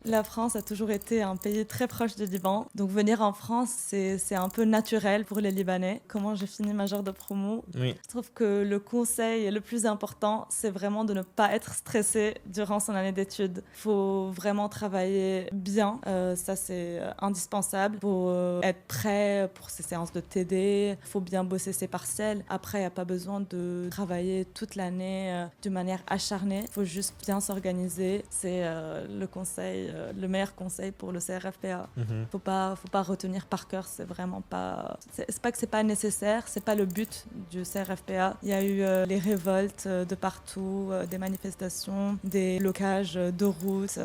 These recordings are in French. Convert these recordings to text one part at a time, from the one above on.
La France a toujours été un pays très proche du Liban. Donc venir en France, c'est un peu naturel pour les Libanais. Comment j'ai fini major de promo? Oui. Je trouve que le conseil le plus important, c'est vraiment de ne pas être stressé durant son année d'études. Il faut vraiment travailler bien, ça c'est indispensable. Il faut être prêt pour ses séances de TD, il faut bien bosser ses partiels. Après, il n'y a pas besoin de travailler toute l'année de manière acharnée. Il faut juste bien s'organiser. C'est le meilleur conseil pour le CRFPA. Mhm. Faut pas retenir par cœur, c'est vraiment pas. C'est pas que c'est pas nécessaire, c'est pas le but du CRFPA. Il y a eu les révoltes de partout, des manifestations, des blocages de routes.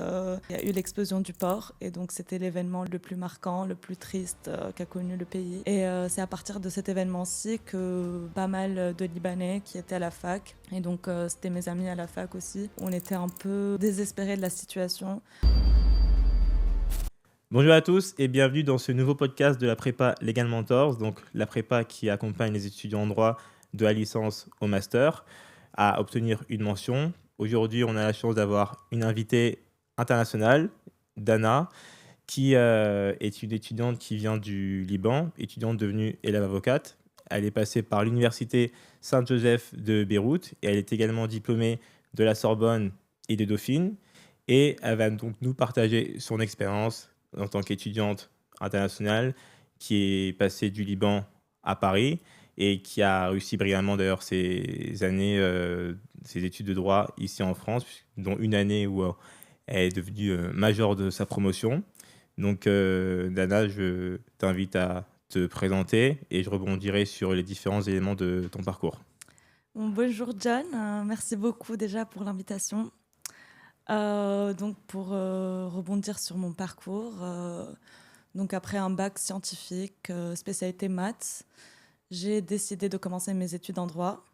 Il y a eu l'explosion du port et donc c'était l'événement le plus marquant, le plus triste qu'a connu le pays. Et c'est à partir de cet événement-ci que pas mal de Libanais qui étaient à la fac, et donc c'était mes amis à la fac aussi, on était un peu désespérés de la situation. Bonjour à tous et bienvenue dans ce nouveau podcast de la prépa Legal Mentors, donc la prépa qui accompagne les étudiants en droit de la licence au master à obtenir une mention. Aujourd'hui, on a la chance d'avoir une invitée internationale, Dana, qui est une étudiante qui vient du Liban, étudiante devenue élève avocate. Elle est passée par l'université Saint-Joseph de Beyrouth et elle est également diplômée de la Sorbonne et de Dauphine. Et elle va donc nous partager son expérience en tant qu'étudiante internationale qui est passée du Liban à Paris et qui a réussi brillamment d'ailleurs ses études de droit ici en France, dont une année où elle est devenue majeure de sa promotion. Donc, Dana, je t'invite à te présenter et je rebondirai sur les différents éléments de ton parcours. Bon, bonjour John, merci beaucoup déjà pour l'invitation. Donc pour rebondir sur mon parcours, donc après un bac scientifique, spécialité maths, j'ai décidé de commencer mes études en droit.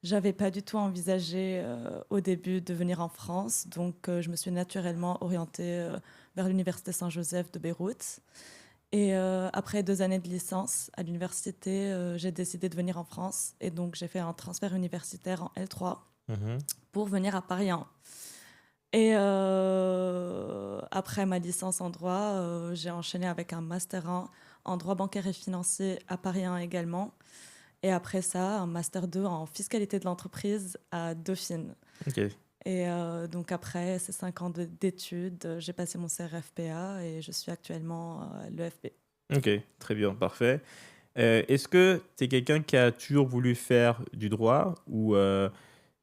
J'avais pas du tout envisagé au début de venir en France, donc je me suis naturellement orientée vers l'université Saint-Joseph de Beyrouth. Et après 2 années de licence à l'université, j'ai décidé de venir en France, et donc j'ai fait un transfert universitaire en L3 Mhm. pour venir à Paris 1. Et après ma licence en droit, j'ai enchaîné avec un master 1 en droit bancaire et financier à Paris 1 également. Et après ça, un master 2 en fiscalité de l'entreprise à Dauphine. Ok, Et donc après ces 5 ans d'études, j'ai passé mon CRFPA et je suis actuellement à l'EFP. ok, très bien, parfait. Est-ce que tu es quelqu'un qui a toujours voulu faire du droit ou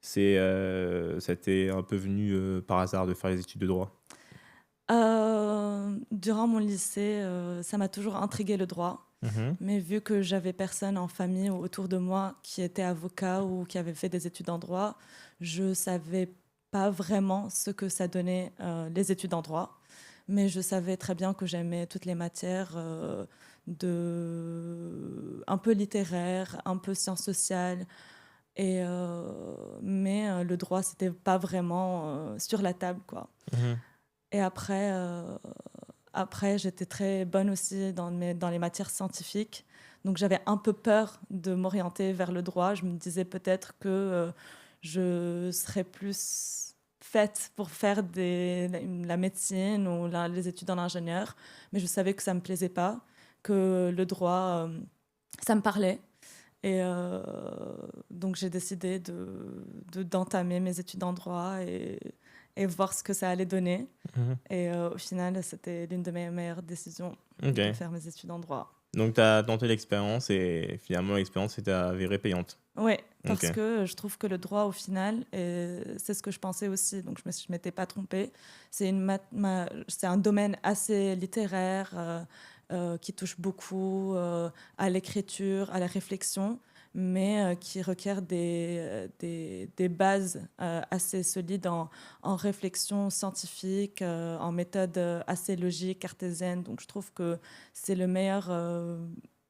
ça t'est un peu venu par hasard de faire les études de droit? Durant mon lycée, ça m'a toujours intrigué le droit. Mhm. Mais vu que j'avais personne en famille ou autour de moi qui était avocat ou qui avait fait des études en droit, je savais pas vraiment ce que ça donnait les études en droit. Mais je savais très bien que j'aimais toutes les matières un peu littéraires, un peu sciences sociales. Mais le droit, c'était pas vraiment sur la table, quoi. Mhm. Et après, j'étais très bonne aussi dans les matières scientifiques. Donc j'avais un peu peur de m'orienter vers le droit. Je me disais peut-être que je serais plus faite pour faire la médecine ou les études en ingénieur. Mais je savais que ça ne me plaisait pas, que le droit, ça me parlait. Et donc j'ai décidé d'entamer mes études en droit et voir ce que ça allait donner. Mhm. Et au final, c'était l'une de mes meilleures décisions Ok. de faire mes études en droit. Donc, tu as tenté l'expérience et finalement, l'expérience s'est avérée payante. Oui, Ok. parce que je trouve que le droit, au final, et c'est ce que je pensais aussi, donc je ne m'étais pas trompée, c'est un domaine assez littéraire qui touche beaucoup à l'écriture, à la réflexion, mais qui requiert des bases assez solides en réflexion scientifique, en méthode assez logique, cartésienne. Donc je trouve que c'est le meilleur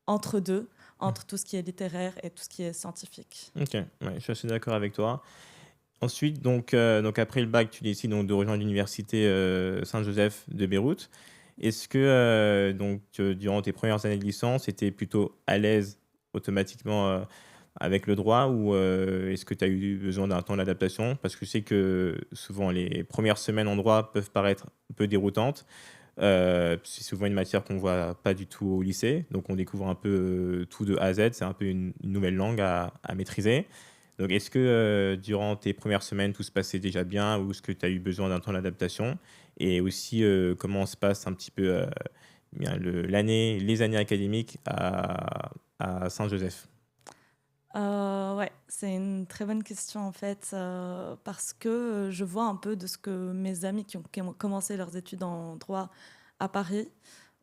entre deux, entre tout ce qui est littéraire et tout ce qui est scientifique. Ok, ouais, je suis assez d'accord avec toi. Ensuite, donc après le bac, tu décides donc de rejoindre l'université Saint-Joseph de Beyrouth. Est-ce que durant tes premières années de licence, tu étais plutôt à l'aise automatiquement avec le droit ou est-ce que tu as eu besoin d'un temps d'adaptation? Parce que je sais que souvent les premières semaines en droit peuvent paraître un peu déroutantes. C'est souvent une matière qu'on voit pas du tout au lycée, donc on découvre un peu, tout de A à Z. C'est un peu une nouvelle langue à maîtriser. Donc est-ce que, durant tes premières semaines, tout se passait déjà bien ou est-ce que tu as eu besoin d'un temps d'adaptation? Et aussi, comment se passe un petit peu, bien les années académiques à Saint-Joseph? Ouais, c'est une très bonne question en fait, parce que, je vois un peu de ce que mes amis qui ont commencé leurs études en droit à Paris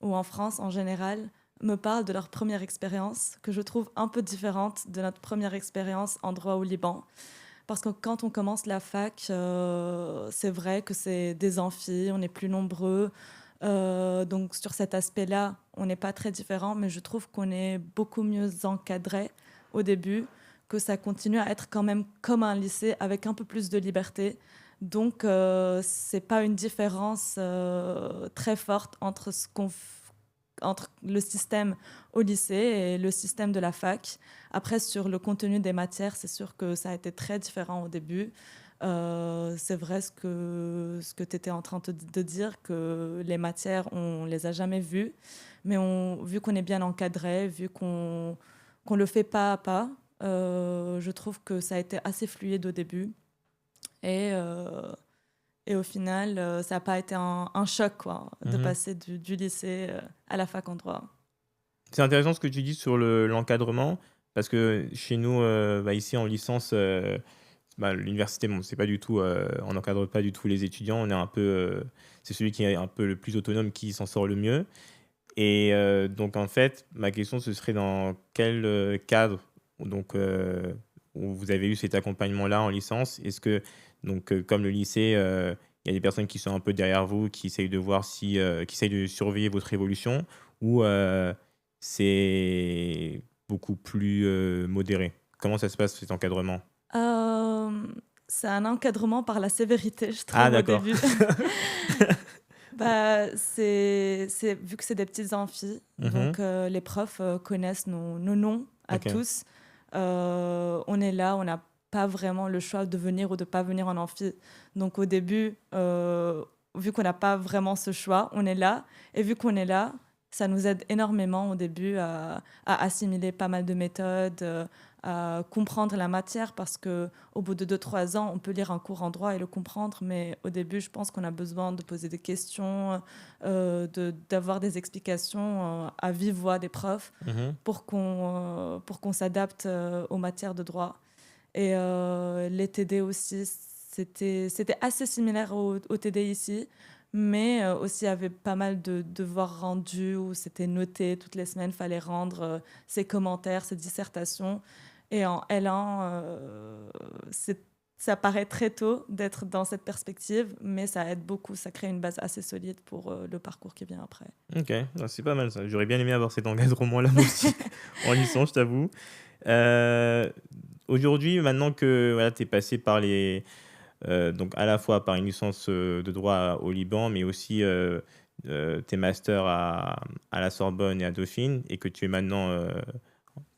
ou en France en général, me parlent de leur première expérience, que je trouve un peu différente de notre première expérience en droit au Liban. Parce que quand on commence la fac, c'est vrai que c'est des amphis, on est plus nombreux, donc sur cet aspect-là, on n'est pas très différent, mais je trouve qu'on est beaucoup mieux encadré au début, que ça continue à être quand même comme un lycée avec un peu plus de liberté. Donc, c'est pas une différence très forte entre entre le système au lycée et le système de la fac. Après, sur le contenu des matières, c'est sûr que ça a été très différent au début. C'est vrai ce que tu étais en train de dire, que les matières, on les a jamais vues, mais vu qu'on est bien encadré, vu qu'on le fait pas à pas, je trouve que ça a été assez fluide au début. Et, euh, et au final, ça n'a pas été un choc quoi, de Mmh. passer du lycée à la fac en droit. C'est intéressant ce que tu dis sur l'encadrement parce que chez nous, ici en licence, l'université, bon, c'est pas du tout, on n'encadre pas du tout les étudiants. On est un peu, c'est celui qui est un peu le plus autonome qui s'en sort le mieux et donc en fait, ma question ce serait dans quel, cadre donc où vous avez eu cet accompagnement-là en licence? Est-ce que donc comme le lycée, il y a des personnes qui sont un peu derrière vous, qui essayent de voir si, qui essayent de surveiller votre évolution ou c'est beaucoup plus, modéré? Comment ça se passe cet encadrement? Euh, c'est un encadrement par la sévérité, je Ah trouve, au d'accord. début. Vu que c'est des petites amphis, Mmh. donc les profs connaissent nos noms à OK. tous. On est là, on n'a pas vraiment le choix de venir ou de pas venir en amphi. Donc au début, vu qu'on n'a pas vraiment ce choix, on est là. Et vu qu'on est là, ça nous aide énormément au début à assimiler pas mal de méthodes, à comprendre la matière, parce que au bout de 2 3 ans, on peut lire un cours en droit et le comprendre, mais au début, je pense qu'on a besoin de poser des questions, d'avoir des explications à vive voix des profs Mmh. pour qu'on s'adapte aux matières de droit. Et les TD aussi, c'était assez similaire au TD ici, mais aussi il y avait pas mal de devoirs rendus où c'était noté toutes les semaines, il fallait rendre ses commentaires, ses dissertations. Et en L1, ça paraît très tôt d'être dans cette perspective, mais ça aide beaucoup, ça crée une base assez solide pour le parcours qui vient après. OK, ah, c'est pas mal ça. J'aurais bien aimé avoir cet encadrement-là moi aussi en licence, je t'avoue. Heu, Aujourd'hui, maintenant que voilà, tu es passé par donc à la fois par une licence, de droit au Liban, mais aussi, tes masters à la Sorbonne et à Dauphine et que tu es maintenant,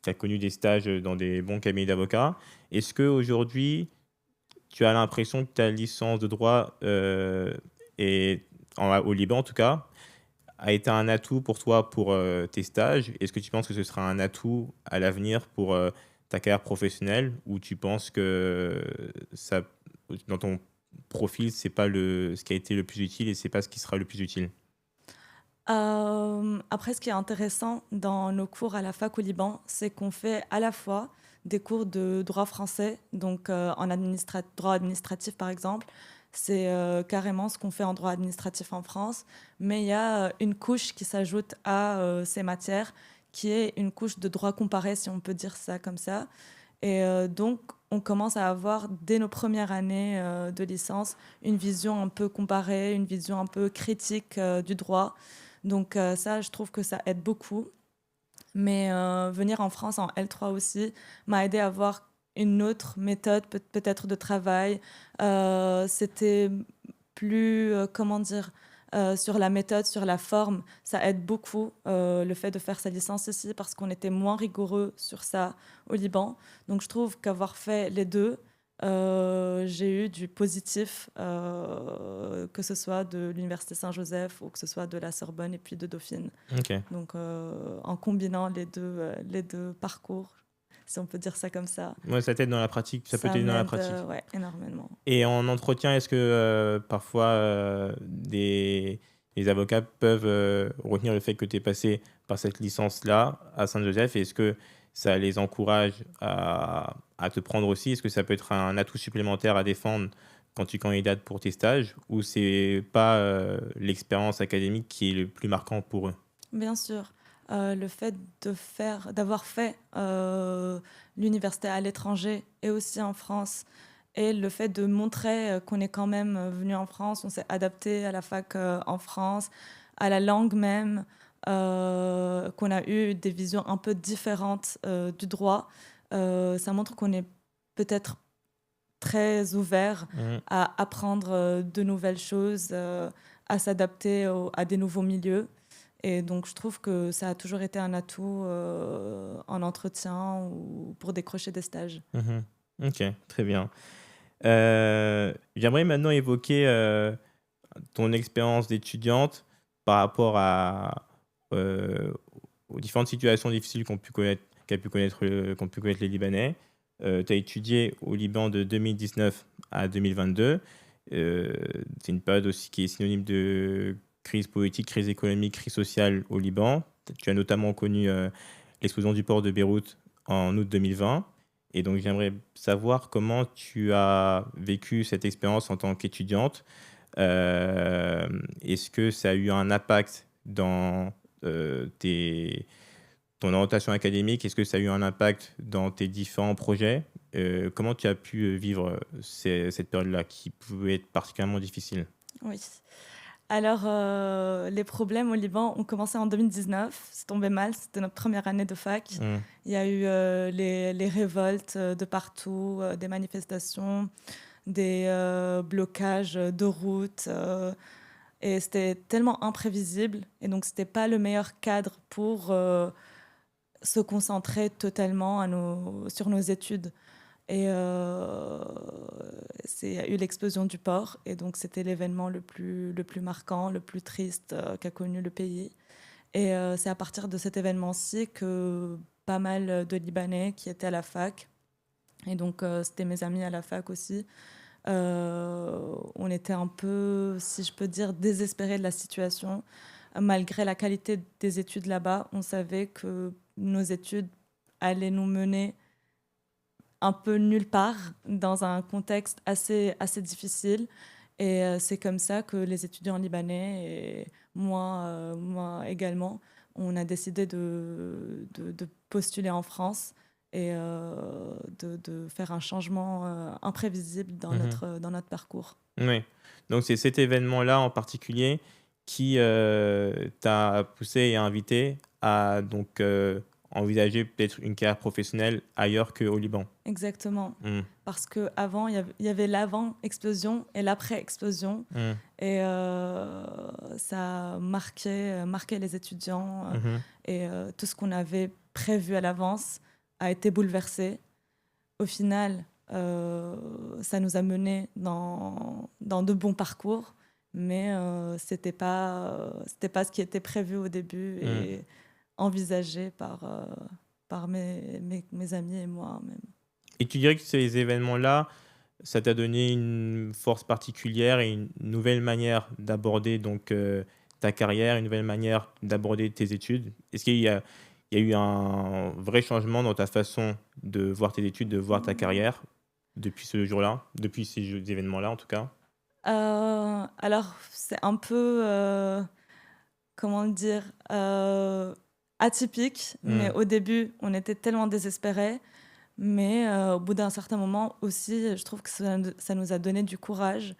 tu as connu des stages, dans des bons cabinets d'avocats. Est-ce qu'aujourd'hui, tu as l'impression que ta licence de droit, est au Liban en tout cas, a été un atout pour toi pour, tes stages? Est-ce que tu penses que ce sera un atout à l'avenir pour, ta carrière professionnelle ou tu penses que ça dans ton profil, c'est pas ce qui a été le plus utile et c'est pas ce qui sera le plus utile? Après, ce qui est intéressant dans nos cours à la fac au Liban, c'est qu'on fait à la fois des cours de droit français, donc droit administratif par exemple, c'est carrément ce qu'on fait en droit administratif en France, mais il y a une couche qui s'ajoute à ces matières, qui est une couche de droit comparé, si on peut dire ça comme ça. Et donc, on commence à avoir, dès nos premières années de licence, une vision un peu comparée, une vision un peu critique du droit. Donc ça, je trouve que ça aide beaucoup. Mais venir en France en L3 aussi m'a aidé à avoir une autre méthode peut-être de travail. C'était plus, comment dire, sur la méthode, sur la forme, ça aide beaucoup le fait de faire sa licence ici parce qu'on était moins rigoureux sur ça au Liban. Donc je trouve qu'avoir fait les deux, j'ai eu du positif, que ce soit de l'Université Saint-Joseph ou que ce soit de la Sorbonne et puis de Dauphine. Ok. Donc en combinant les deux parcours, si on peut dire ça comme ça, Ouais, ça t'aide dans la pratique, ça peut ça t'aider dans la m'aide pratique. ouais, énormément. Et en entretien, est-ce que parfois les avocats peuvent retenir le fait que tu es passé par cette licence-là à Saint-Joseph? Et est-ce que ça les encourage à te prendre aussi? Est-ce que ça peut être un atout supplémentaire à défendre quand tu candidates pour tes stages? Ou c'est pas l'expérience académique qui est le plus marquant pour eux? Bien sûr, le fait d'avoir fait l'université à l'étranger et aussi en France, et le fait de montrer qu'on est quand même venu en France, on s'est adapté à la fac en France, à la langue même, qu'on a eu des visions un peu différentes du droit, ça montre qu'on est peut-être très ouvert Mhm, à apprendre de nouvelles choses, à s'adapter à des nouveaux milieux. Et donc, je trouve que ça a toujours été un atout en entretien ou pour décrocher des stages. mhm. Ok, très bien. J'aimerais maintenant évoquer ton expérience d'étudiante par rapport heu, aux différentes situations difficiles qu'ont pu connaître les Libanais. Tu as étudié au Liban de 2019 à 2022. Heu, c'est une période aussi qui est synonyme de crise politique, crise économique, crise sociale au Liban. Tu as notamment connu, l'explosion du port de Beyrouth en août 2020 et donc j'aimerais savoir comment tu as vécu cette expérience en tant qu'étudiante. Est-ce que ça a eu un impact dans, tes ton orientation académique? Est-ce que ça a eu un impact dans tes différents projets? Comment tu as pu, vivre, cette période-là qui pouvait être particulièrement difficile? Oui. Alors, les problèmes au Liban ont commencé en 2019. C'est tombé mal, c'était notre première année de fac. Mmh. Il y a eu les révoltes de partout, des manifestations, des blocages de routes. Et c'était tellement imprévisible. Et donc, c'était pas le meilleur cadre pour se concentrer totalement sur nos études. Et il y a eu l'explosion du port. Et donc, c'était l'événement le plus marquant, le plus triste qu'a connu le pays. Et c'est à partir de cet événement-ci que pas mal de Libanais qui étaient à la fac, et donc c'était mes amis à la fac aussi, on était un peu, si je peux dire, désespérés de la situation. Malgré la qualité des études là-bas, on savait que nos études allaient nous mener un peu nulle part, dans un contexte assez difficile. Et c'est comme ça que les étudiants libanais, et moi également, on a décidé de postuler en France et de faire un changement imprévisible Mmh. dans notre parcours. Oui. Donc c'est cet événement-là en particulier qui, t'a poussé et invité à donc, envisager peut-être une carrière professionnelle ailleurs qu'au Liban? Exactement. Mmh. Parce qu'avant, il y avait l'avant-explosion et l'après-explosion. Mmh. Et ça marqué les étudiants. Mmh. Et tout ce qu'on avait prévu à l'avance a été bouleversé. Au final, ça nous a menés dans de bons parcours, mais c'était pas ce qui était prévu au début Mmh. et envisagé par mes amis et moi même. Et tu dirais que ces événements-là, ça t'a donné une force particulière et une nouvelle manière d'aborder donc, ta carrière, une nouvelle manière d'aborder tes études? Est-ce qu'il y a eu un vrai changement dans ta façon de voir tes études, de voir ta carrière depuis ce jour-là? Depuis ces événements-là, en tout cas? Alors, c'est un peu, comment dire, atypique, mais Mmh. au début, on était tellement désespérés. Mais au bout d'un certain moment aussi, je trouve que ça nous a donné du courage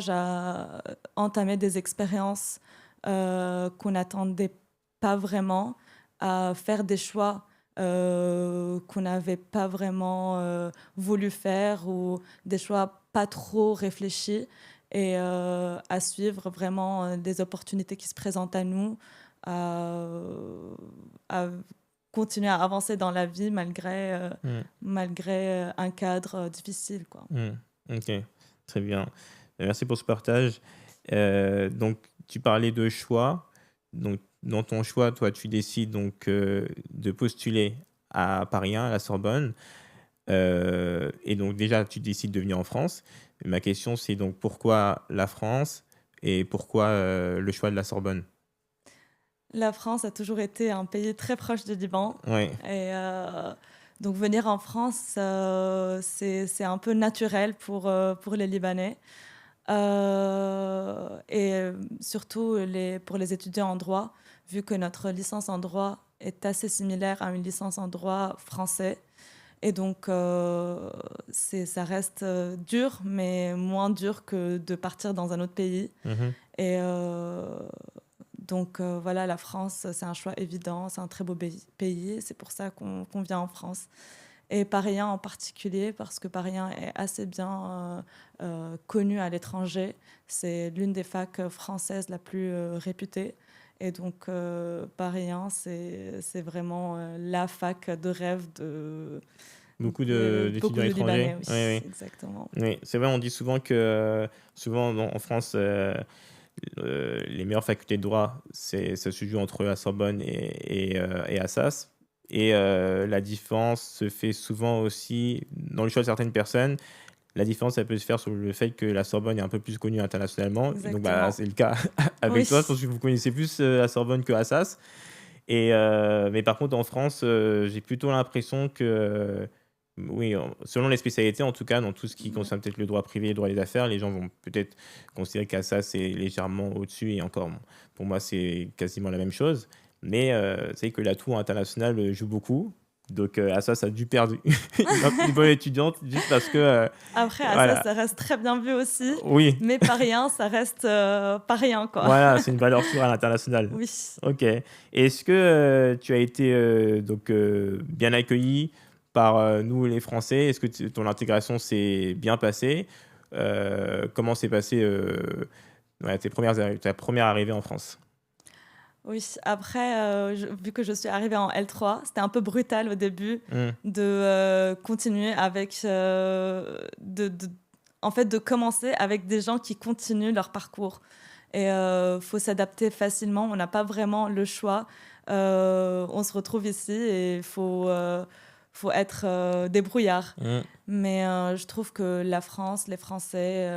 à entamer des expériences qu'on n'attendait pas vraiment, à faire des choix qu'on n'avait pas vraiment voulu faire ou des choix pas trop réfléchis. et à suivre vraiment des opportunités qui se présentent à nous, à continuer à avancer dans la vie Mm, malgré un cadre difficile, quoi. mm. Ok, très bien. Merci pour ce partage. Donc, tu parlais de choix. Donc, dans ton choix, toi, tu décides donc de postuler à Paris 1, à la Sorbonne. Et donc déjà, tu décides de venir en France. Ma question, c'est donc pourquoi la France et pourquoi le choix de la Sorbonne? La France a toujours été un pays très proche du Liban. Ouais. Et donc venir en France, c'est un peu naturel pour les Libanais. Et surtout pour les étudiants en droit, vu que notre licence en droit est assez similaire à une licence en droit français. Et donc, ça reste dur, mais moins dur que de partir dans un autre pays. Mhm. Et donc, voilà, la France, c'est un choix évident, c'est un très beau pays. C'est pour ça qu'on vient en France. Et Paris 1 en particulier, parce que Paris 1 est assez bien connu à l'étranger. C'est l'une des facs françaises la plus réputée. Et donc, Paris 1, c'est vraiment la fac de rêve Beaucoup de d'étudiants beaucoup de étrangers. Libanais, oui, Oui, oui. exactement. Oui, c'est vrai, on dit souvent que souvent en France, les meilleures facultés de droit, ça se joue entre la Sorbonne et Assas. Et la différence se fait souvent aussi dans le choix de certaines personnes. La différence, elle peut se faire sur le fait que la Sorbonne est un peu plus connue internationalement. Et donc, bah, Exactement. c'est le cas Oui, avec toi. Je pense que vous connaissez plus la Sorbonne que Assas. Et, mais par contre, en France, j'ai plutôt l'impression que, oui, selon les spécialités, en tout cas, dans tout ce qui ouais. concerne peut-être le droit privé et le droit des affaires, les gens vont peut-être considérer qu'Assas est légèrement au-dessus. Et encore, bon, pour moi, c'est quasiment la même chose. Mais c'est que l'atout international joue beaucoup. Donc, Assas a dû perdre une bonne étudiante juste parce que, Après, à ça, voilà, ça reste très bien vu aussi. oui, Mais pas rien, ça reste pas rien, quoi. voilà, c'est une valeur sûre à l'international. Oui. OK. Et est-ce que, tu as été, donc, bien accueilli par, nous les Français? Est-ce que ton intégration s'est bien passée? Comment s'est passée, ouais, ta première arrivée en France? Oui, après, vu que je suis arrivée en L3, c'était un peu brutal au début Mmh. de continuer avec, en fait, de commencer avec des gens qui continuent leur parcours. Et il faut s'adapter facilement, on n'a pas vraiment le choix. On se retrouve ici et faut être débrouillard. Mmh. Mais je trouve que la France, les Français,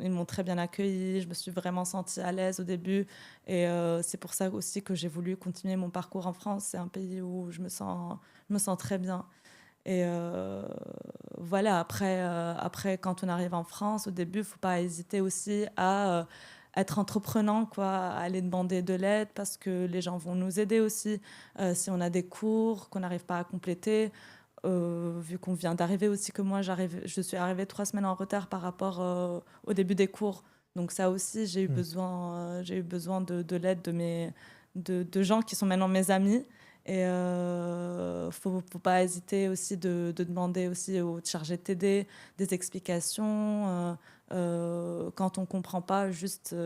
ils m'ont très bien accueilli. Je me suis vraiment sentie à l'aise au début. Et c'est pour ça aussi que j'ai voulu continuer mon parcours en France. C'est un pays où je me sens très bien. Et voilà, après, quand on arrive en France, au début, il ne faut pas hésiter aussi à être entreprenant, quoi, à aller demander de l'aide parce que les gens vont nous aider aussi. Si on a des cours qu'on n'arrive pas à compléter, vu qu'on vient d'arriver aussi, que moi, je suis arrivée 3 semaines en retard par rapport au début des cours. Donc ça aussi, Mmh. j'ai eu besoin de l'aide de gens qui sont maintenant mes amis. Et faut pas hésiter aussi de demander aussi aux chargés de TD des explications. Quand on comprend pas, juste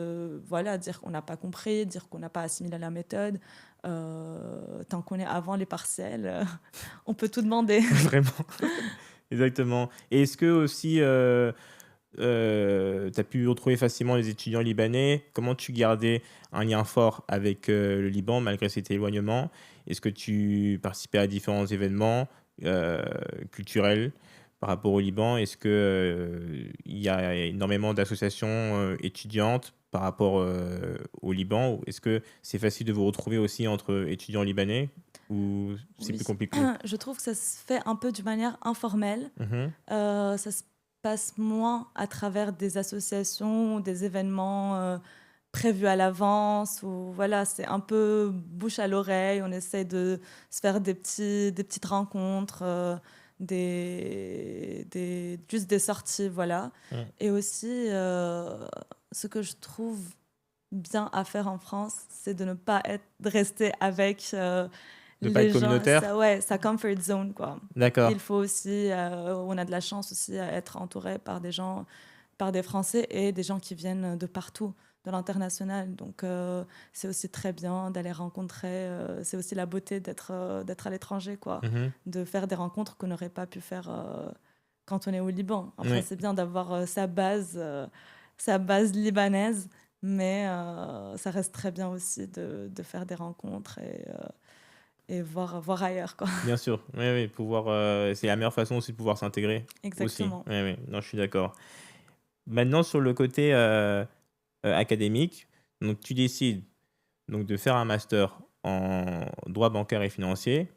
voilà, dire qu'on n'a pas compris, dire qu'on n'a pas assimilé la méthode. Tant qu'on est avant les partiels, on peut tout demander. Vraiment, exactement. Et est-ce que aussi, tu as pu retrouver facilement les étudiants libanais? Comment tu gardais un lien fort avec, le Liban malgré cet éloignement? Est-ce que tu participais à différents événements, heu, culturels par rapport au Liban? Est-ce que, il y a énormément d'associations, étudiantes par rapport, au Liban? Ou est-ce que c'est facile de vous retrouver aussi entre étudiants libanais ou c'est Oui, plus compliqué? je trouve que ça se fait un peu d'une manière informelle. Mmh. Ça se passe moins à travers des associations, des événements prévus à l'avance. Ou voilà, c'est un peu bouche à l'oreille. On essaie de se faire des petites rencontres, juste des sorties, voilà. Mmh. Et aussi, ce que je trouve bien à faire en France, c'est de ne pas de rester avec De pas être les gens, communautaire? ouais, sa comfort zone, quoi. D'accord. Il faut aussi, on a de la chance aussi à être entouré par des gens par des Français et des gens qui viennent de partout, de l'international. Donc, c'est aussi très bien d'aller rencontrer. C'est aussi la beauté d'être à l'étranger, quoi. Mhm. De faire des rencontres qu'on n'aurait pas pu faire quand on est au Liban. Après, Oui, c'est bien d'avoir sa base libanaise, mais ça reste très bien aussi de faire des rencontres et voir ailleurs, quoi. bien sûr. Oui, oui, c'est la meilleure façon aussi de pouvoir s'intégrer aussi. Exactement. Oui, oui, non, je suis d'accord. Maintenant, sur le côté académique, donc tu décides donc de faire un master en droit bancaire et financier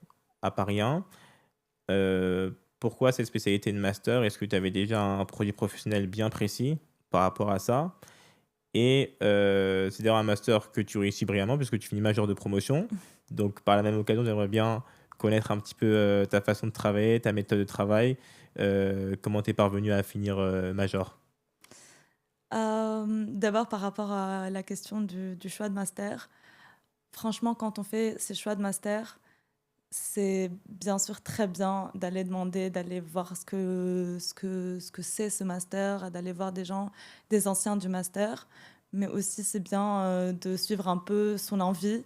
à Paris 1. Pourquoi cette spécialité de master? Est-ce que tu avais déjà un projet professionnel bien précis par rapport à ça? Et c'est d'ailleurs un master que tu réussis brillamment puisque tu finis major de promotion. Donc par la même occasion, j'aimerais bien connaître un petit peu, ta façon de travailler, ta méthode de travail, comment tu es parvenu à finir, major? D'abord, par rapport à la question du choix de master, franchement, quand on fait ces choix de master, c'est bien sûr très bien d'aller demander, d'aller voir ce que c'est ce master, d'aller voir des gens, des anciens du master, mais aussi c'est bien de suivre un peu son envie.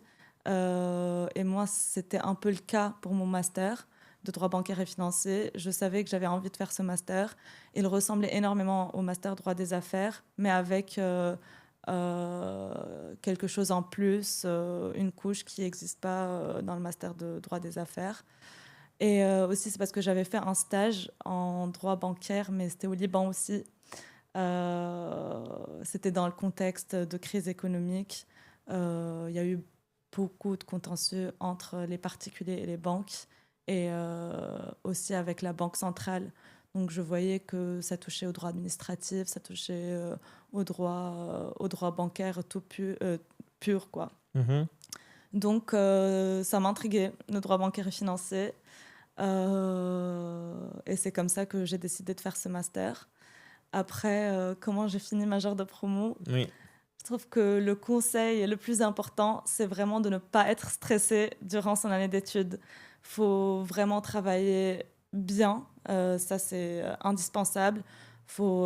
Et moi, c'était un peu le cas pour mon master de droit bancaire et financier. Je savais que j'avais envie de faire ce master. Il ressemblait énormément au master droit des affaires, mais avec quelque chose en plus, une couche qui n'existe pas dans le master de droit des affaires. Et aussi, c'est parce que j'avais fait un stage en droit bancaire, mais c'était au Liban aussi. C'était dans le contexte de crise économique. Il y a eu beaucoup de contentieux entre les particuliers et les banques, et aussi avec la Banque centrale. Donc je voyais que ça touchait au droit administratif, ça touchait au droit bancaire tout pur, quoi. Mmh. Donc ça m'intriguait, le droit bancaire et financier. Et c'est comme ça que j'ai décidé de faire ce master. Après, comment j'ai fini major de promo, Oui. je trouve que le conseil le plus important, c'est vraiment de ne pas être stressé durant son année d'études. Il faut vraiment travailler bien, ça c'est indispensable. Faut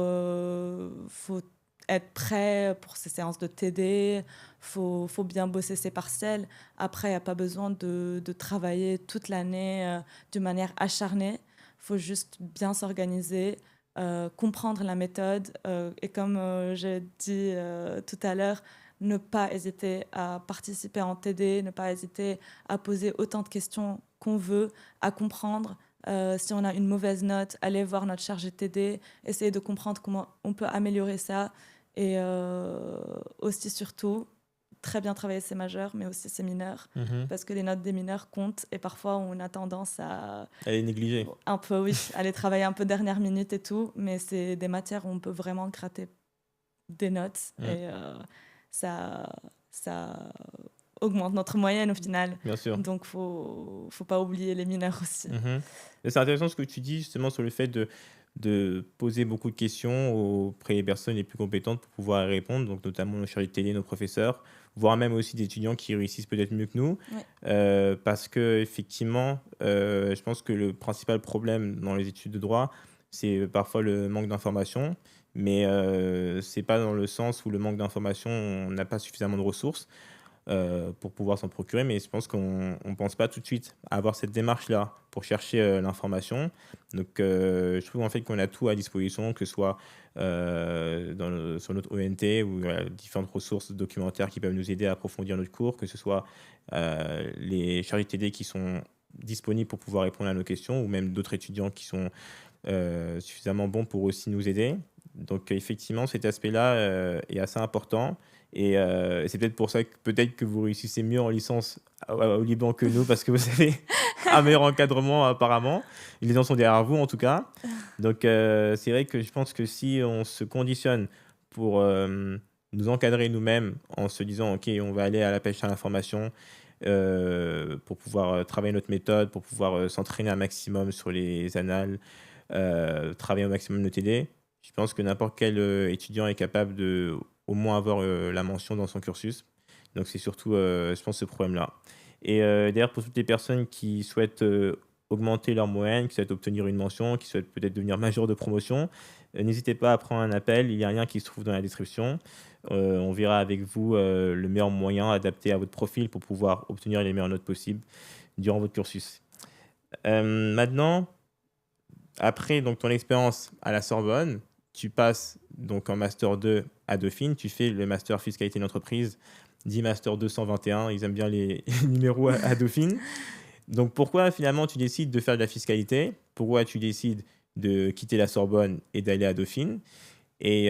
être prêt pour ses séances de TD, faut bien bosser ses partiels. Après, il n'y a pas besoin de travailler toute l'année d'une manière acharnée. Il faut juste bien s'organiser, comprendre la méthode et comme j'ai dit tout à l'heure, ne pas hésiter à participer en TD, ne pas hésiter à poser autant de questions qu'on veut, à comprendre. Si on a une mauvaise note, aller voir notre chargé de TD, essayer de comprendre comment on peut améliorer ça. Et aussi, surtout, très bien travailler ses majeurs, mais aussi ses mineurs, Mmh. parce que les notes des mineurs comptent et parfois on a tendance à Elle est négligée. un peu, oui, aller travailler un peu dernière minute et tout, mais c'est des matières où on peut vraiment gratter des notes Mmh. et ça, ça augmente notre moyenne au final. Bien sûr. Donc, faut pas oublier les mineurs aussi. Mmh. Et c'est intéressant ce que tu dis justement sur le fait de poser beaucoup de questions auprès des personnes les plus compétentes pour pouvoir y répondre, donc notamment nos chargés de télé, nos professeurs, voire même aussi des étudiants qui réussissent peut-être mieux que nous. Ouais. Parce qu'effectivement, je pense que le principal problème dans les études de droit, c'est parfois le manque d'information, mais c'est pas dans le sens où le manque d'information, on n'a pas suffisamment de ressources pour pouvoir s'en procurer, mais je pense qu'on ne pense pas tout de suite à avoir cette démarche-là pour chercher l'information. Donc, je trouve en fait qu'on a tout à disposition, que ce soit sur notre ONT ou différentes ressources documentaires qui peuvent nous aider à approfondir notre cours, que ce soit les chargés de TD qui sont disponibles pour pouvoir répondre à nos questions, ou même d'autres étudiants qui sont suffisamment bons pour aussi nous aider. Donc, effectivement, cet aspect-là est assez important. Et c'est peut-être pour ça que peut-être que vous réussissez mieux en licence au Liban que nous, parce que vous avez un meilleur encadrement apparemment. Les gens sont derrière vous en tout cas. Donc c'est vrai que je pense que si on se conditionne pour nous encadrer nous-mêmes en se disant ok, on va aller à la pêche à l'information pour pouvoir travailler notre méthode, pour pouvoir s'entraîner un maximum sur les annales, travailler au maximum nos TD. Je pense que n'importe quel étudiant est capable de au moins avoir la mention dans son cursus. Donc c'est surtout, je pense, ce problème-là. Et d'ailleurs, pour toutes les personnes qui souhaitent augmenter leur moyenne, qui souhaitent obtenir une mention, qui souhaitent peut-être devenir major de promotion, n'hésitez pas à prendre un appel. Il y a un lien qui se trouve dans la description. On verra avec vous le meilleur moyen adapté à votre profil pour pouvoir obtenir les meilleures notes possibles durant votre cursus. Maintenant, après donc ton expérience à la Sorbonne, tu passes donc en master 2 à Dauphine. Tu fais le master fiscalité d'entreprise, dit master 221. Ils aiment bien les numéros à Dauphine. Donc pourquoi finalement tu décides de faire de la fiscalité? Pourquoi tu décides de quitter la Sorbonne et d'aller à Dauphine? Et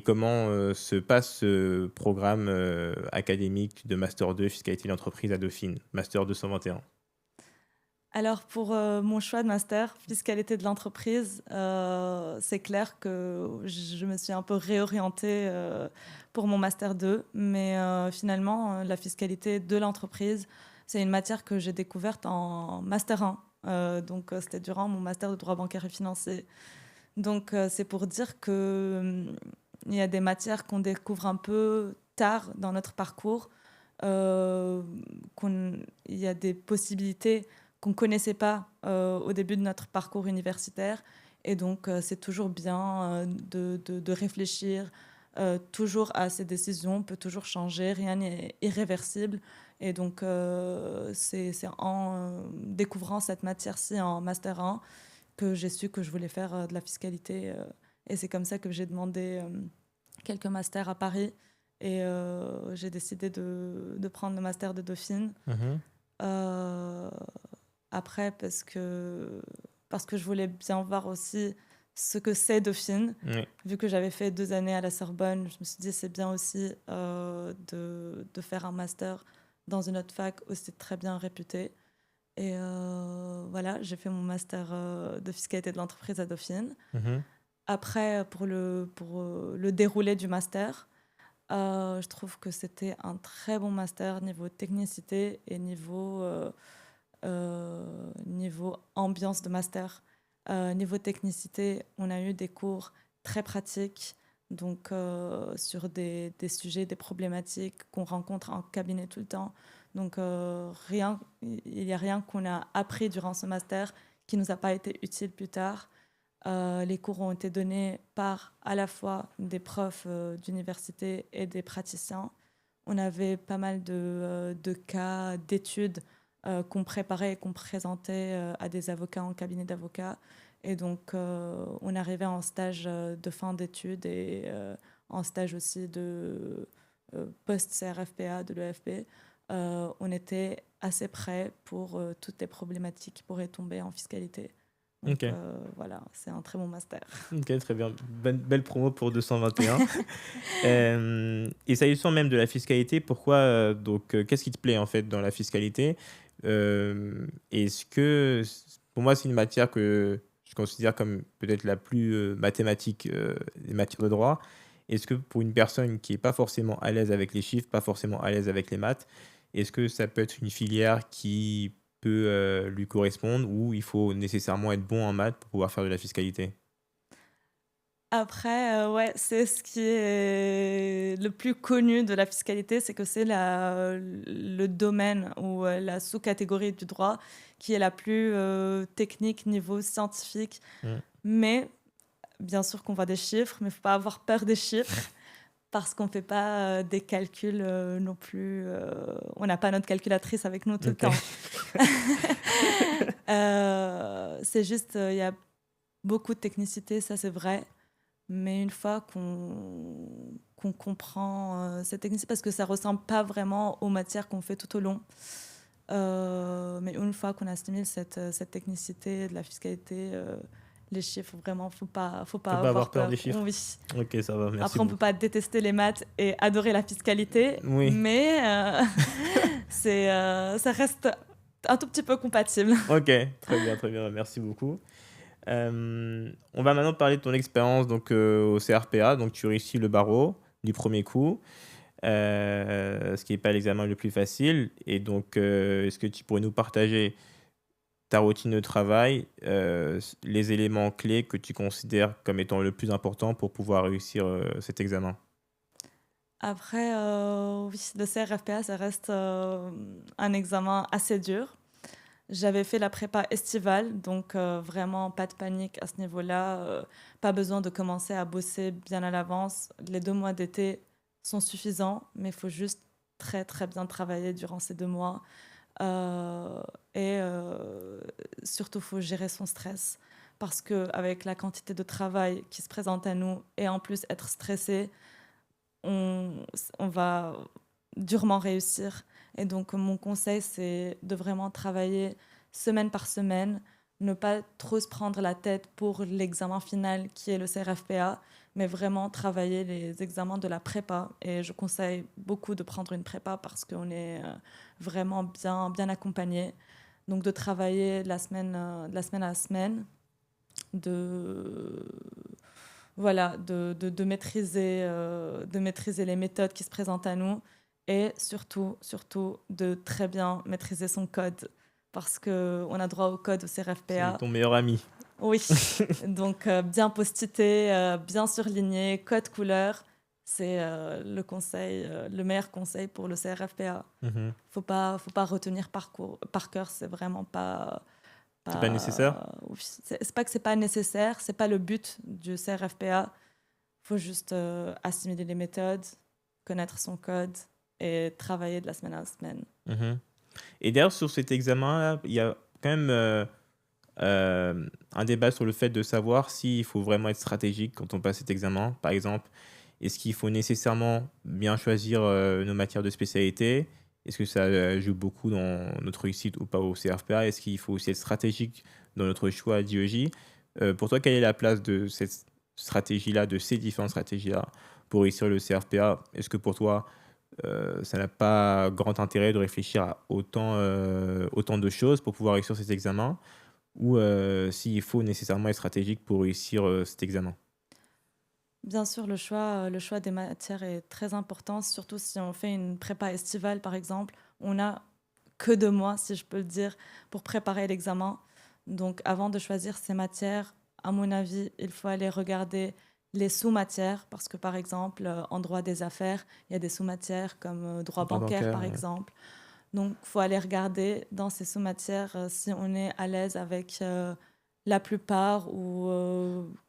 comment se passe ce programme académique de master 2 fiscalité d'entreprise à Dauphine, master 221? Alors pour mon choix de master, fiscalité de l'entreprise, c'est clair que je me suis un peu réorientée pour mon master 2, mais finalement, la fiscalité de l'entreprise, c'est une matière que j'ai découverte en master 1. Donc c'était durant mon master de droit bancaire et financier. Donc c'est pour dire que il y a des matières qu'on découvre un peu tard dans notre parcours, euh, il y a des possibilités qu'on ne connaissait pas au début de notre parcours universitaire. Et donc, c'est toujours bien de réfléchir toujours à ces décisions, on peut toujours changer, rien n'est irréversible. Et donc, c'est en découvrant cette matière-ci en Master 1 que j'ai su que je voulais faire de la fiscalité. Et c'est comme ça que j'ai demandé quelques masters à Paris. Et j'ai décidé de prendre le master de Dauphine. Mhm. Euh, Après, parce que je voulais bien voir aussi ce que c'est Dauphine. Oui. Vu que j'avais fait 2 années à la Sorbonne, je me suis dit c'est bien aussi de faire un master dans une autre fac aussi très bien réputée. Et voilà, j'ai fait mon master de fiscalité de l'entreprise à Dauphine. Mhm. Après, pour le déroulé du master, je trouve que c'était un très bon master niveau technicité et niveau ambiance de master. Niveau technicité, on a eu des cours très pratiques, donc sur des sujets, des problématiques qu'on rencontre en cabinet tout le temps. Donc il n'y a rien qu'on a appris durant ce master qui ne nous a pas été utile plus tard. Les cours ont été donnés par à la fois des profs d'université et des praticiens. On avait pas mal de cas, d'études qu'on préparait et qu'on présentait à des avocats en cabinet d'avocats. Et donc, on arrivait en stage de fin d'études et en stage aussi de post-CRFPA de l'EFP. On était assez prêts pour toutes les problématiques qui pourraient tomber en fiscalité. Donc Ok. voilà, c'est un très bon master. Ok, très bien. Belle promo pour 221. Et s'agissant même de la fiscalité, pourquoi qu'est-ce qui te plaît en fait dans la fiscalité? Est-ce que pour moi c'est une matière que je considère comme peut-être la plus mathématique des matières de droit. Est-ce que pour une personne qui est pas forcément à l'aise avec les chiffres, pas forcément à l'aise avec les maths, est-ce que ça peut être une filière qui peut lui correspondre ou il faut nécessairement être bon en maths pour pouvoir faire de la fiscalité? Après, ouais, c'est ce qui est le plus connu de la fiscalité, c'est que c'est le domaine ou la sous-catégorie du droit qui est la plus technique niveau scientifique. Mm. Mais bien sûr qu'on voit des chiffres, mais il ne faut pas avoir peur des chiffres parce qu'on ne fait pas des calculs non plus. On n'a pas notre calculatrice avec nous tout le Ok. temps. C'est juste, il y a beaucoup de technicité, ça c'est vrai. Mais une fois qu'on comprend cette technicité, parce que ça ne ressemble pas vraiment aux matières qu'on fait tout au long, mais une fois qu'on assimile cette technicité de la fiscalité, les chiffres, vraiment, faut pas Faut pas avoir avoir peur peur. des chiffres. Oui. Ok, ça va, merci Après, on ne peut beaucoup. pas détester les maths et adorer la fiscalité, Oui, mais ça reste un tout petit peu compatible. ok, très bien, merci beaucoup. On va maintenant parler de ton expérience donc, au CRPA. Donc, tu réussis le barreau du premier coup, ce qui n'est pas l'examen le plus facile. Et donc, est-ce que tu pourrais nous partager ta routine de travail, les éléments clés que tu considères comme étant le plus important pour pouvoir réussir cet examen? Après, oui, le CRFPA, ça reste un examen assez dur. J'avais fait la prépa estivale, donc vraiment pas de panique à ce niveau-là. Pas besoin de commencer à bosser bien à l'avance. Les 2 mois d'été sont suffisants, mais il faut juste très très bien travailler durant ces 2 mois. Euh, et surtout, il faut gérer son stress. Parce qu'avec la quantité de travail qui se présente à nous, et en plus être stressé, on, on va durement réussir. Et donc, mon conseil, c'est de vraiment travailler semaine par semaine, ne pas trop se prendre la tête pour l'examen final qui est le CRFPA, mais vraiment travailler les examens de la prépa. Et je conseille beaucoup de prendre une prépa parce qu'on est vraiment bien, bien accompagné. Donc, de travailler de la semaine à la semaine, de voilà, de maîtriser les méthodes qui se présentent à nous et surtout, surtout de très bien maîtriser son code parce qu'on a droit au code au C'est CRFPA. ton meilleur ami. Oui, donc bien postité, bien surligné, code couleur, c'est le meilleur conseil pour le CRFPA. Mhm. Faut pas retenir par cœur, c'est vraiment C'est pas nécessaire? oui, c'est pas que c'est pas nécessaire, c'est pas le but du CRFPA. Faut juste assimiler les méthodes, connaître son code et travailler de la semaine à la semaine. Mhm. Et d'ailleurs, sur cet examen-là, il y a quand même un débat sur le fait de savoir s'il faut vraiment être stratégique quand on passe cet examen. Par exemple, est-ce qu'il faut nécessairement bien choisir nos matières de spécialité? Est-ce que ça joue beaucoup dans notre réussite ou pas au CRFPA? Est-ce qu'il faut aussi être stratégique dans notre choix d'IEJ? Pour toi, quelle est la place de cette stratégie-là, de ces différentes stratégies-là pour réussir le CRFPA? Est-ce que pour toi, ça n'a pas grand intérêt de réfléchir à autant de choses pour pouvoir réussir cet examen? Ou s'il faut nécessairement être stratégique pour réussir cet examen? Bien sûr, le choix des matières est très important, surtout si on fait une prépa estivale, par exemple. On a que 2 mois, si je peux le dire, pour préparer l'examen. Donc, avant de choisir ces matières, à mon avis, il faut aller regarder les sous-matières, parce que, par exemple, en droit des affaires, il y a des sous-matières comme droit Droit bancaire, bancaire, par exemple. Donc, il faut aller regarder dans ces sous-matières si on est à l'aise avec la plupart ou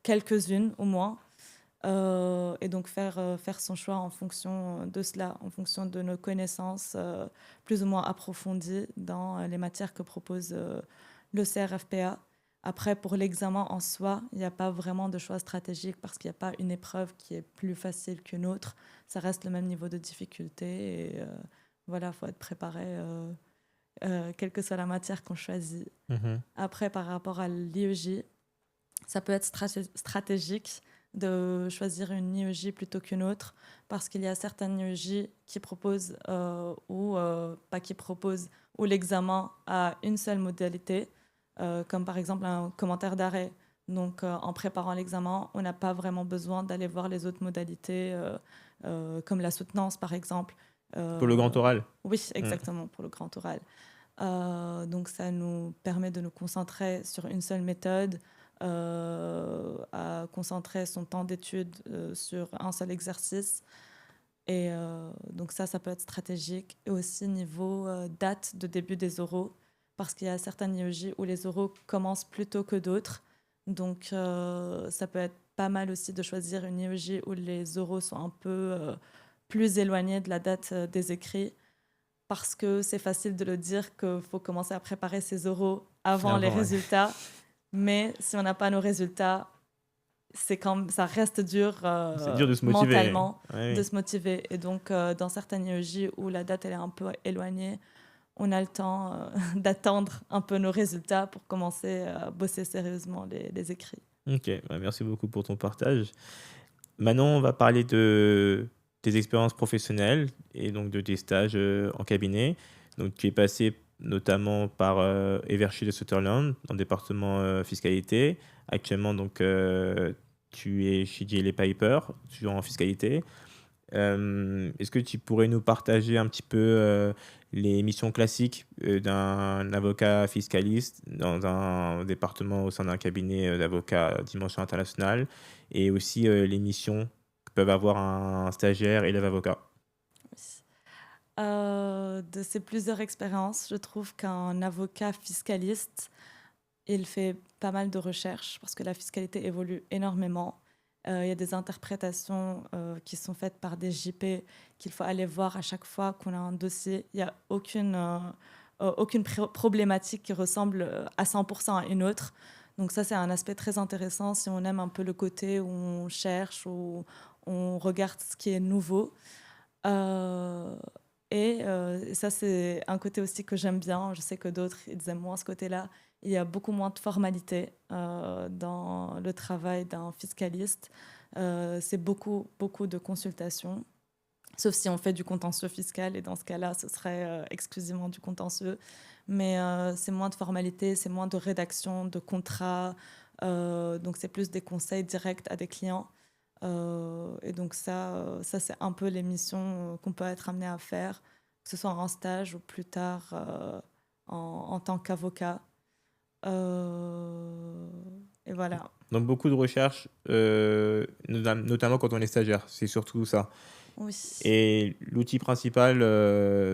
quelques-unes au moins. Et donc faire son choix en fonction de cela, en fonction de nos connaissances plus ou moins approfondies dans les matières que propose le CRFPA. Après, pour l'examen en soi, il n'y a pas vraiment de choix stratégique parce qu'il n'y a pas une épreuve qui est plus facile qu'une autre. Ça reste le même niveau de difficulté et voilà, il faut être préparé quelle que soit la matière qu'on choisit. Mhm. Après, par rapport à l'IEJ, ça peut être stratégique de choisir une IEJ plutôt qu'une autre parce qu'il y a certaines IEJ qui proposent ou pas qui proposent où l'examen a une seule modalité, comme par exemple un commentaire d'arrêt. Donc en préparant l'examen, on n'a pas vraiment besoin d'aller voir les autres modalités comme la soutenance par exemple. Pour le grand Euh, oral. oui, Mm. exactement, pour le grand oral. Donc ça nous permet de nous concentrer sur une seule méthode, à concentrer son temps d'étude sur un seul exercice. Et donc ça peut être stratégique. Et aussi niveau date de début des oraux, parce qu'il y a certaines IEJ où les oraux commencent plus tôt que d'autres. Donc ça peut être pas mal aussi de choisir une IEJ où les oraux sont un peu plus éloignés de la date des écrits parce que c'est facile de le dire qu'il faut commencer à préparer ses oraux avant les Avant, ouais. résultats. Mais si on n'a pas nos résultats, ça reste dur C'est dur de se motiver. mentalement de Ouais, se motiver. Et donc, dans certaines IEJ où la date elle est un peu éloignée, on a le temps d'attendre un peu nos résultats pour commencer à bosser sérieusement les écrits. oui. Ok, bah, merci beaucoup pour ton partage. Maintenant, on va parler de tes expériences professionnelles et donc de tes stages en cabinet. Donc, tu es passé notamment par Evershed de Sutherland, dans le département fiscalité. Actuellement, donc, tu es chez JLA Piper, toujours en fiscalité. Est-ce que tu pourrais nous partager un petit peu les missions classiques d'un avocat fiscaliste dans un département au sein d'un cabinet d'avocats à dimension internationale et aussi les missions que peuvent avoir un stagiaire élève avocat? De ses plusieurs expériences, je trouve qu'un avocat fiscaliste, il fait pas mal de recherches parce que la fiscalité évolue énormément. Il y a des interprétations qui sont faites par des JP qu'il faut aller voir à chaque fois qu'on a un dossier. Il n'y a aucune problématique qui ressemble à 100% à une autre. Donc ça, c'est un aspect très intéressant si on aime un peu le côté où on cherche, où on regarde ce qui est nouveau. Euh, et ça, c'est un côté aussi que j'aime bien. Je sais que d'autres, ils aiment moins ce côté-là. Il y a beaucoup moins de formalités dans le travail d'un fiscaliste. C'est beaucoup, beaucoup de consultations, sauf si on fait du contentieux fiscal. Et dans ce cas-là, ce serait exclusivement du contentieux. Mais c'est moins de formalités, c'est moins de rédaction, de contrats. Donc, c'est plus des conseils directs à des clients. Et donc ça c'est un peu les missions qu'on peut être amené à faire, que ce soit en stage ou plus tard en tant qu'avocat. Euh, et voilà. Donc beaucoup de recherches, notamment quand on est stagiaire, c'est surtout ça. Oui, Et l'outil principal,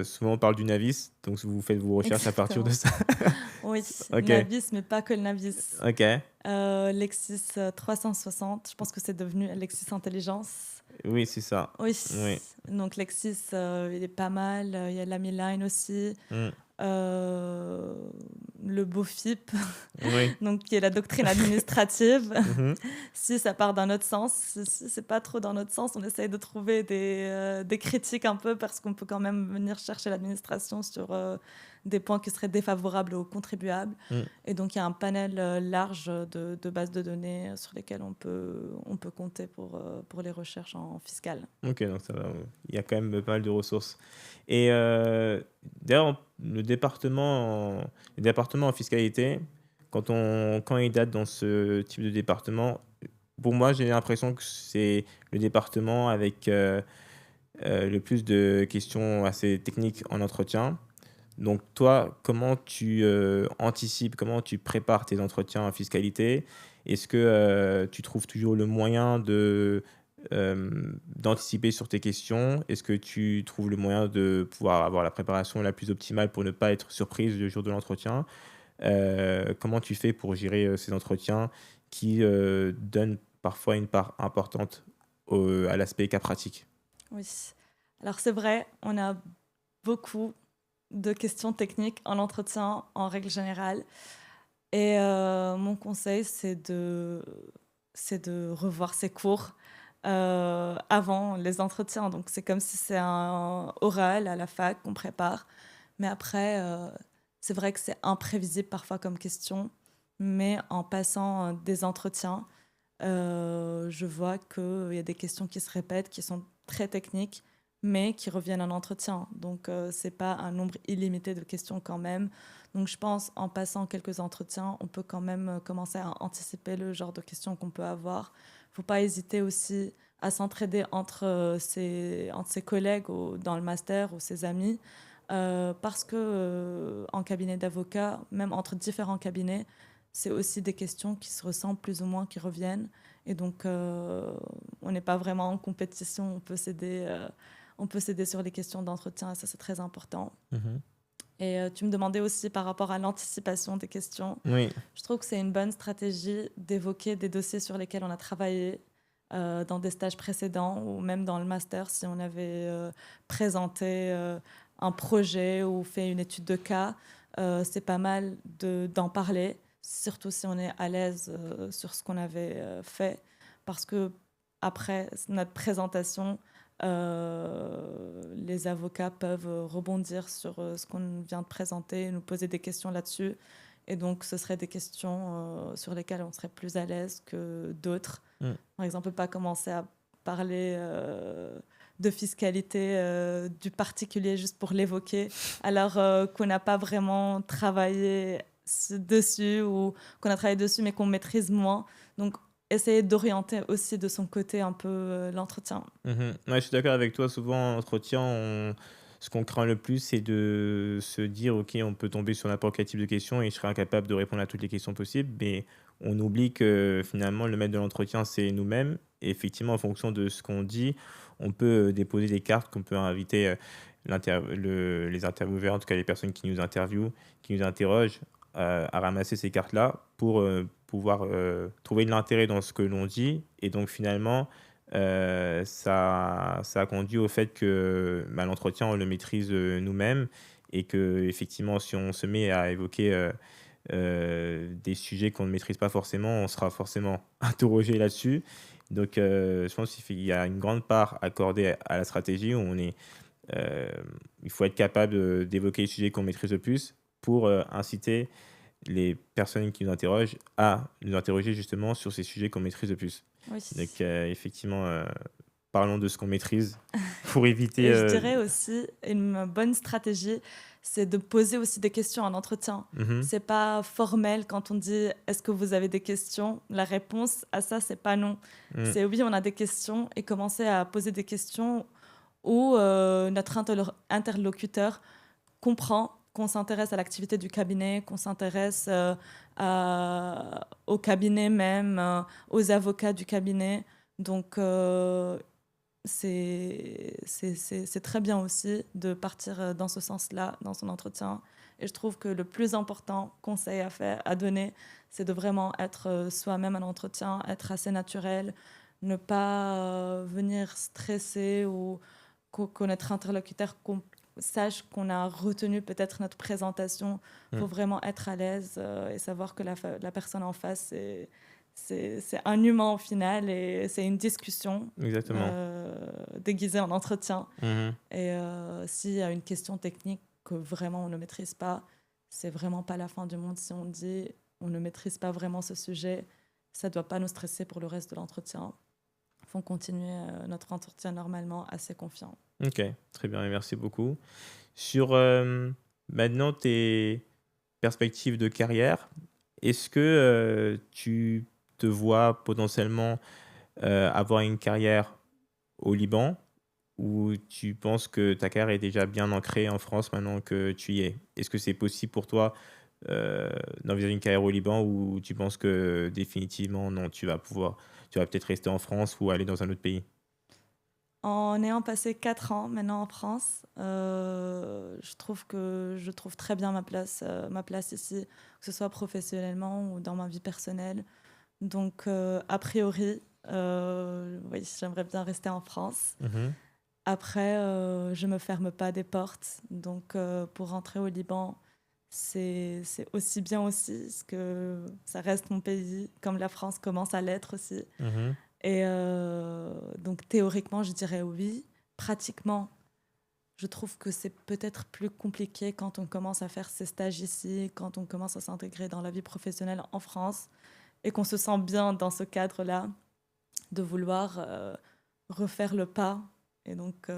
souvent on parle du Navis, donc vous faites vos recherches à partir de exactement. ça. Oui, Ok, Navis, mais pas que le Navis. ok. Lexis 360, je pense que c'est devenu Lexis Intelligence. Oui, c'est ça. Oui, Oui. donc Lexis, il est pas mal. Il y a l'Ami Line aussi. Mm. Euh, le BOFIP, Oui. donc qui est la doctrine administrative. Mhm. Si ça part dans notre sens, si c'est pas trop dans notre sens, on essaye de trouver des critiques un peu parce qu'on peut quand même venir chercher l'administration sur des points qui seraient défavorables aux contribuables. Mm. Et donc il y a un panel large de bases de données sur lesquelles on peut compter pour les recherches en fiscal. Ok, donc ça va. Il y a quand même pas mal de ressources. Et d'ailleurs, le département en fiscalité, quand il date dans ce type de département, pour moi, j'ai l'impression que c'est le département avec le plus de questions assez techniques en entretien. Donc toi, comment tu anticipes, comment tu prépares tes entretiens en fiscalité? Est-ce que tu trouves toujours le moyen d'anticiper sur tes questions? Est-ce que tu trouves le moyen de pouvoir avoir la préparation la plus optimale pour ne pas être surprise le jour de l'entretien? Comment tu fais pour gérer ces entretiens qui donnent parfois une part importante à l'aspect cas pratique? Oui. Alors c'est vrai, on a beaucoup de questions techniques en entretien en règle générale. Et mon conseil, c'est de revoir ses cours avant les entretiens. Donc, c'est comme si c'est un oral à la fac qu'on prépare. Mais après, c'est vrai que c'est imprévisible parfois comme question. Mais en passant des entretiens, je vois qu'il y a des questions qui se répètent, qui sont très techniques, mais qui reviennent en entretien. Donc, c'est pas un nombre illimité de questions quand même. Donc, je pense, en passant quelques entretiens, on peut quand même commencer à anticiper le genre de questions qu'on peut avoir. Il ne faut pas hésiter aussi à s'entraider entre ses collègues dans le master ou ses amis. Parce que en cabinet d'avocat, même entre différents cabinets, c'est aussi des questions qui se ressemblent plus ou moins, qui reviennent. Et donc, on n'est pas vraiment en compétition. On peut s'aider sur les questions d'entretien, et ça, c'est très important. Mhm. Et tu me demandais aussi par rapport à l'anticipation des questions. Oui. Je trouve que c'est une bonne stratégie d'évoquer des dossiers sur lesquels on a travaillé dans des stages précédents ou même dans le master si on avait présenté un projet ou fait une étude de cas. C'est pas mal d'en parler, surtout si on est à l'aise sur ce qu'on avait fait, parce que après notre présentation, les avocats peuvent rebondir sur ce qu'on vient de présenter, nous poser des questions là-dessus. Et donc, ce seraient des questions sur lesquelles on serait plus à l'aise que d'autres. Mm. Par exemple, pas commencer à parler de fiscalité du particulier juste pour l'évoquer, alors qu'on n'a pas vraiment travaillé dessus ou qu'on a travaillé dessus mais qu'on maîtrise moins. Donc, essayer d'orienter aussi de son côté un peu l'entretien. Mhm. Ouais, je suis d'accord avec toi. Souvent, en entretien, ce qu'on craint le plus, c'est de se dire, OK, on peut tomber sur n'importe quel type de question et je serai incapable de répondre à toutes les questions possibles. Mais on oublie que finalement, le maître de l'entretien, c'est nous-mêmes. Et effectivement, en fonction de ce qu'on dit, on peut déposer des cartes qu'on peut inviter. les intervieweurs, en tout cas les personnes qui nous interviewent, qui nous interrogent, à ramasser ces cartes-là pour pouvoir trouver de l'intérêt dans ce que l'on dit. Et donc finalement, ça a conduit au fait que bah, l'entretien, on le maîtrise nous-mêmes et que effectivement, si on se met à évoquer des sujets qu'on ne maîtrise pas forcément, on sera forcément interrogé là-dessus. Donc, je pense qu'il y a une grande part accordée à la stratégie où euh, il faut être capable d'évoquer les sujets qu'on maîtrise le plus pour inciter les personnes qui nous interrogent à nous interroger justement sur ces sujets qu'on maîtrise le plus. Oui. Donc, effectivement, parlons de ce qu'on maîtrise pour éviter. Et je dirais aussi, une bonne stratégie, c'est de poser aussi des questions en entretien. Mhm. C'est pas formel quand on dit est-ce que vous avez des questions? La réponse à ça, c'est pas non. Mm. C'est oui, on a des questions et commencer à poser des questions où notre interlocuteur comprend qu'on s'intéresse à l'activité du cabinet, qu'on s'intéresse au cabinet même, aux avocats du cabinet. Donc, c'est très bien aussi de partir dans ce sens-là, dans son entretien. Et je trouve que le plus important conseil à donner, c'est de vraiment être soi-même en entretien, être assez naturel, ne pas venir stresser ou que notre interlocuteur sache qu'on a retenu peut-être notre présentation. Il faut vraiment être à l'aise et savoir que la personne en face, c'est un humain au final et c'est une discussion Exactement. déguisée en entretien. Mhm. Et s'il y a une question technique que vraiment on ne maîtrise pas, c'est vraiment pas la fin du monde si on dit on ne maîtrise pas vraiment ce sujet. Ça ne doit pas nous stresser pour le reste de l'entretien. Il faut continuer notre entretien normalement assez confiant. Ok, très bien, et merci beaucoup. Sur maintenant tes perspectives de carrière, est-ce que tu te vois potentiellement avoir une carrière au Liban ou tu penses que ta carrière est déjà bien ancrée en France maintenant que tu y es? Est-ce que c'est possible pour toi d'envisager une carrière au Liban ou tu penses que définitivement non, tu vas peut-être rester en France ou aller dans un autre pays? En ayant passé 4 ans maintenant en France, je trouve très bien ma place ici, que ce soit professionnellement ou dans ma vie personnelle. Donc, a priori, oui, j'aimerais bien rester en France. Mhm. Après, je me ferme pas des portes. Donc, pour rentrer au Liban, c'est aussi bien aussi, parce que ça reste mon pays, comme la France commence à l'être aussi. Mhm. Et donc théoriquement, je dirais oui. Pratiquement, je trouve que c'est peut-être plus compliqué quand on commence à faire ses stages ici, quand on commence à s'intégrer dans la vie professionnelle en France et qu'on se sent bien dans ce cadre-là, de vouloir refaire le pas. Et donc,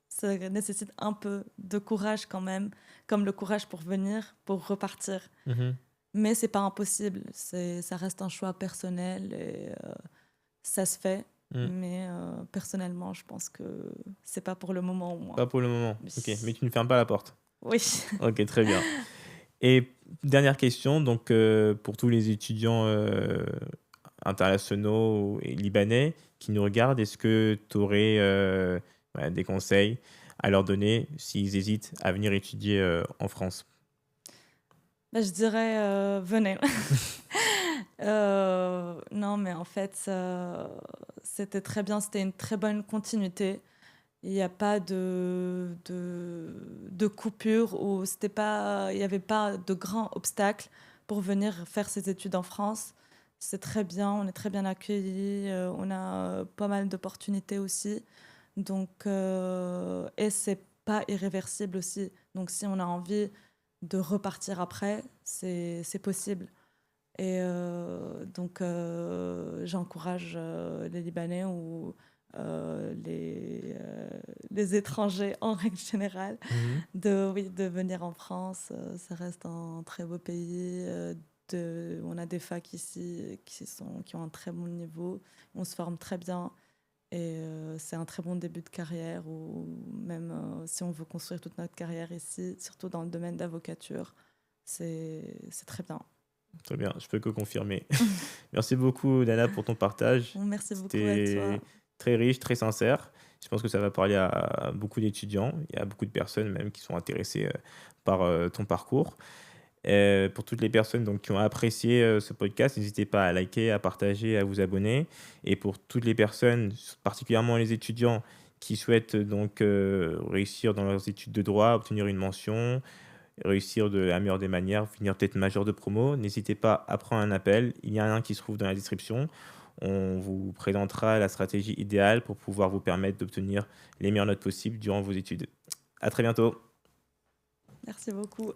ça nécessite un peu de courage quand même, comme le courage pour venir, pour repartir. Mhm. Mais c'est pas impossible, ça reste un choix personnel et ça se fait, Mm. mais personnellement, je pense que c'est pas pour le moment au moins. Pas pour le moment. Oui. Ok, mais tu ne fermes pas la porte. Oui. Ok, très bien. Et dernière question, donc pour tous les étudiants internationaux et libanais qui nous regardent, est-ce que tu aurais des conseils à leur donner s'ils hésitent à venir étudier en France? Bah, je dirais, venez. Non, mais en fait, c'était très bien, c'était une très bonne continuité. Il n'y a pas de coupure ou il n'y avait pas de grands obstacles pour venir faire ses études en France. C'est très bien, on est très bien accueillis, on a pas mal d'opportunités aussi. Donc, et c'est pas irréversible aussi. Donc, si on a envie de repartir après, c'est possible. Et donc, j'encourage les Libanais ou les étrangers en règle générale Mhm. oui, de venir en France. Ça reste un très beau pays. On a des facs ici qui ont un très bon niveau. On se forme très bien. Et c'est un très bon début de carrière, ou même si on veut construire toute notre carrière ici, surtout dans le domaine d'avocature, c'est très bien. Très bien, je peux que confirmer. Merci beaucoup, Dana, pour ton partage. Bon, merci beaucoup à toi. C'était très riche, très sincère. Je pense que ça va parler à beaucoup d'étudiants. Il y a beaucoup de personnes même qui sont intéressées par ton parcours. Pour toutes les personnes donc, qui ont apprécié ce podcast, n'hésitez pas à liker, à partager, à vous abonner. Et pour toutes les personnes, particulièrement les étudiants qui souhaitent donc réussir dans leurs études de droit, obtenir une mention, réussir de la meilleure des manières, finir peut-être major de promo, n'hésitez pas à prendre un appel. Il y a un lien qui se trouve dans la description. On vous présentera la stratégie idéale pour pouvoir vous permettre d'obtenir les meilleures notes possibles durant vos études. À très bientôt. Merci beaucoup.